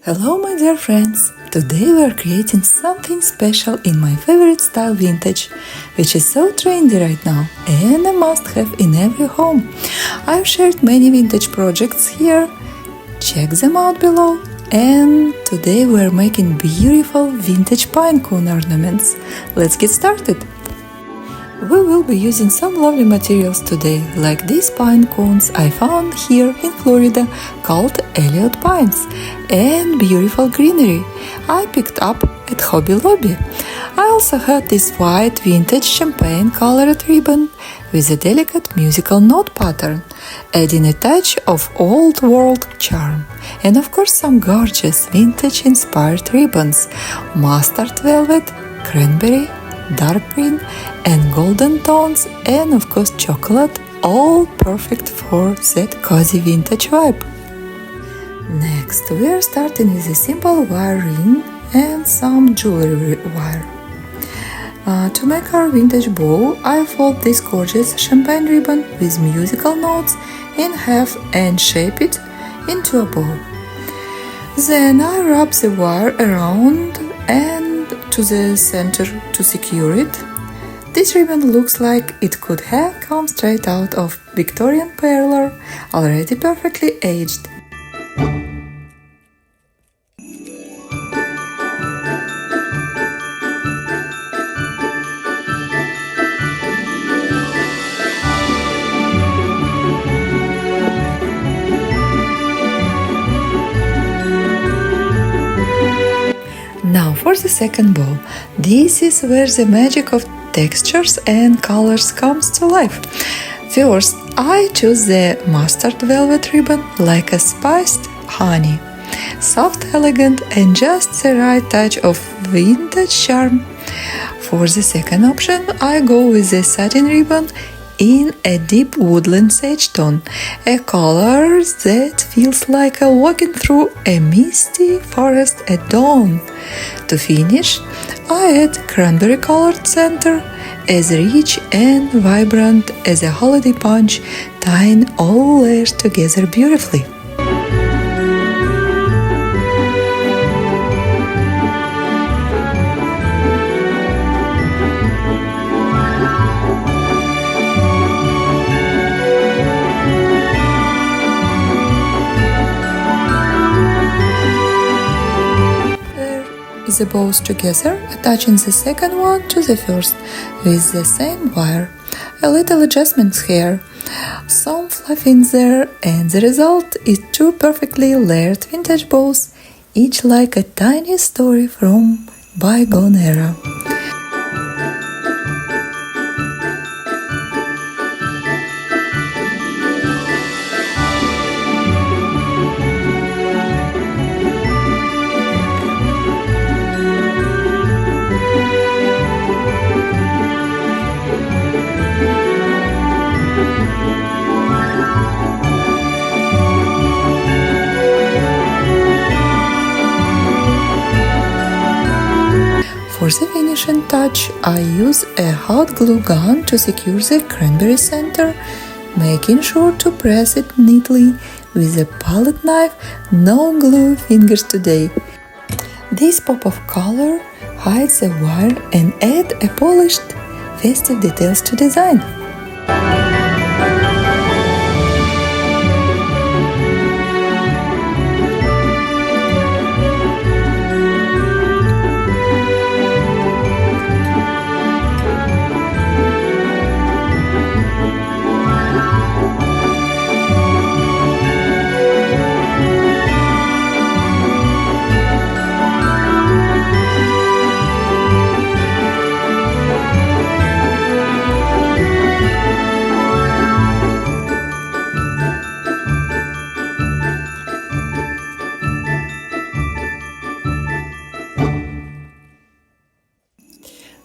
Hello my dear friends! Today we are creating something special in my favorite style vintage, which is so trendy right now and a must-have in every home. I've shared many vintage projects here, check them out below. And today we are making beautiful vintage pine cone ornaments. Let's get started! We will be using some lovely materials today, like these pine cones I found here in Florida called Elliot pines, and beautiful greenery I picked up at Hobby Lobby. I also had this white vintage champagne colored ribbon with a delicate musical note pattern, adding a touch of old world charm. And of course some gorgeous vintage inspired ribbons, mustard velvet, cranberry, dark green and golden tones, and of course chocolate, all perfect for that cozy vintage vibe. Next, we are starting with a simple wire ring and some jewelry wire. To make our vintage bow, I fold this gorgeous champagne ribbon with musical notes in half and shape it into a bow. Then I wrap the wire around and to the center to secure it. This ribbon looks like it could have come straight out of Victorian parlor, already perfectly aged. Now for the second bow. This is where the magic of textures and colors comes to life. First, I choose the mustard velvet ribbon like a spiced honey. Soft, elegant and just the right touch of vintage charm. For the second option, I go with the satin ribbon in a deep woodland sage tone, a color that feels like walking through a misty forest at dawn. To finish, I add cranberry colored center, as rich and vibrant as a holiday punch, tying all layers together beautifully. The bows together, attaching the second one to the first with the same wire. A little adjustments here, some fluff in there, and the result is two perfectly layered vintage bows, each like a tiny story from bygone era. For the finishing touch, I use a hot glue gun to secure the cranberry center, making sure to press it neatly with a palette knife, no glue fingers today. This pop of color hides the wire and add a polished, festive details to design.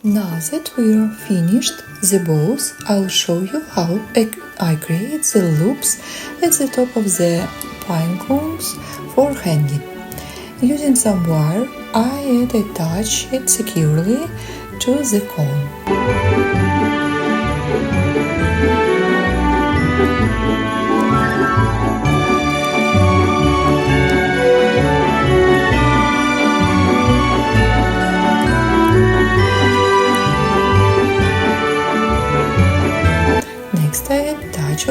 Now that we're finished the bows, I'll show you how I create the loops at the top of the pine cones for hanging. Using some wire, I attach it securely to the cone.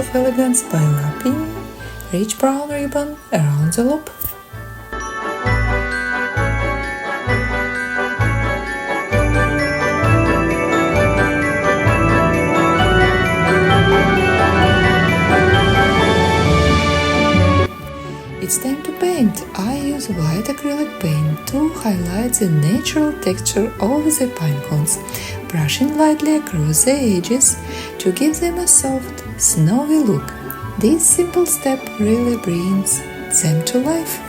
of elegance by wrapping rich brown ribbon around the loop. It's time to paint. I use white acrylic paint to highlight the natural texture of the pine cones, brushing lightly across the edges to give them a soft, snowy look. This simple step really brings them to life.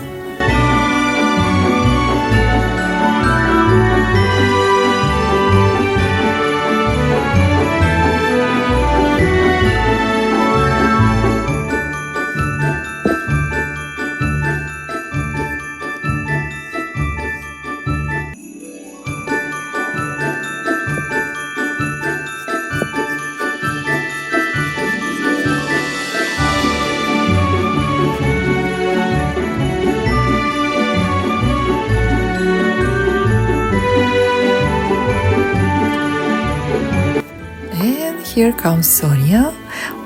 Here comes Sonia,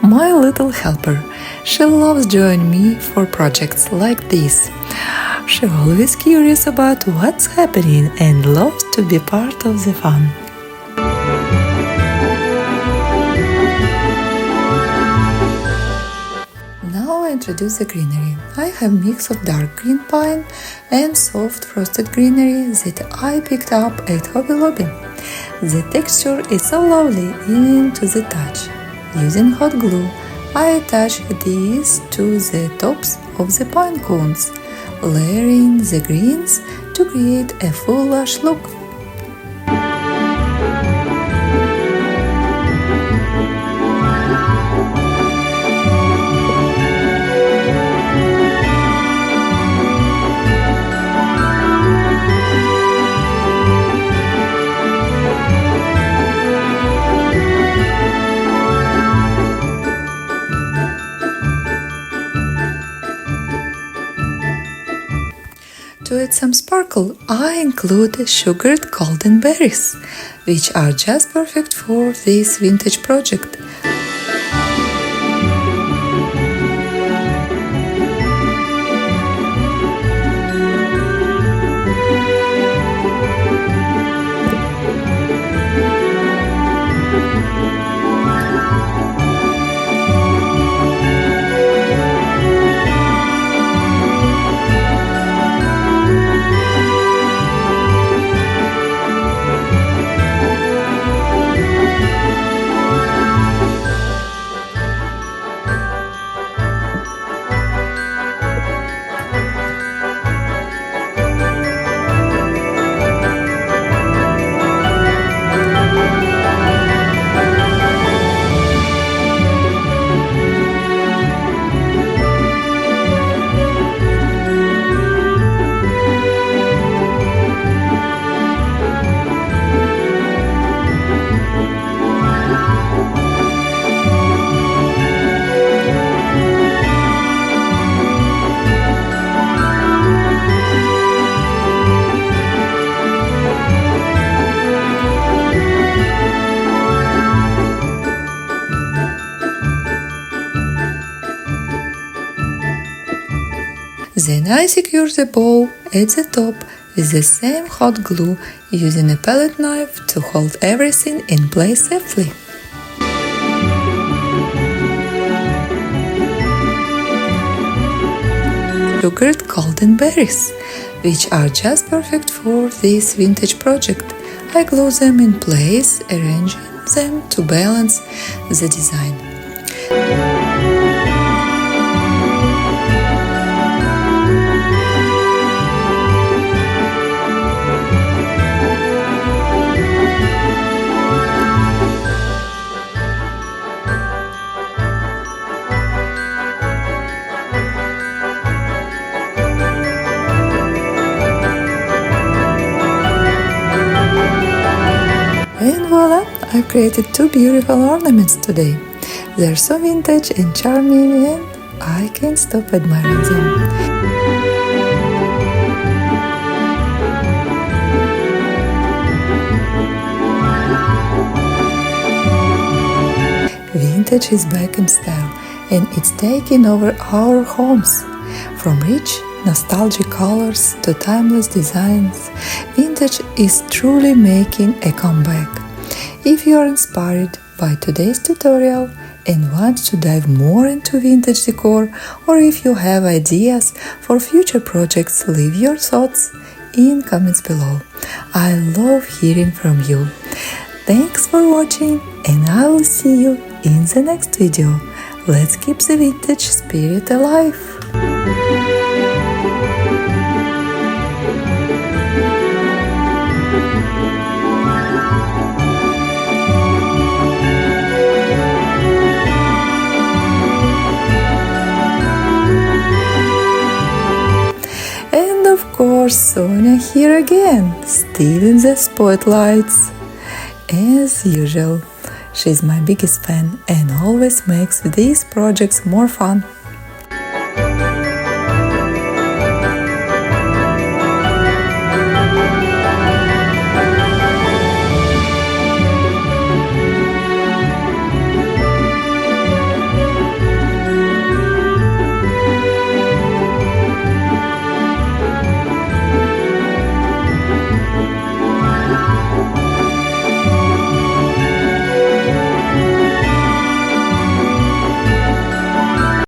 my little helper. She loves joining me for projects like this. She's always curious about what's happening and loves to be part of the fun. Now I introduce the greenery. I have a mix of dark green pine and soft frosted greenery that I picked up at Hobby Lobby. The texture is so lovely even to the touch. Using hot glue, I attach these to the tops of the pine cones, layering the greens to create a full lush look. To add some sparkle, I include sugared golden berries, which are just perfect for this vintage project. Then I secure the bow at the top with the same hot glue, using a palette knife to hold everything in place safely. Sugared golden berries, which are just perfect for this vintage project. I glue them in place, arranging them to balance the design. And voila! I've created two beautiful ornaments today. They're so vintage and charming, and I can't stop admiring them. Vintage is back in style, and it's taking over our homes. From rich, nostalgic colors to timeless designs, vintage is truly making a comeback. If you are inspired by today's tutorial and want to dive more into vintage decor, or if you have ideas for future projects, leave your thoughts in comments below. I love hearing from you. Thanks for watching, and I will see you in the next video. Let's keep the vintage spirit alive! And of course, Sonia here again, still in the spotlights. As usual, she's my biggest fan and always makes these projects more fun.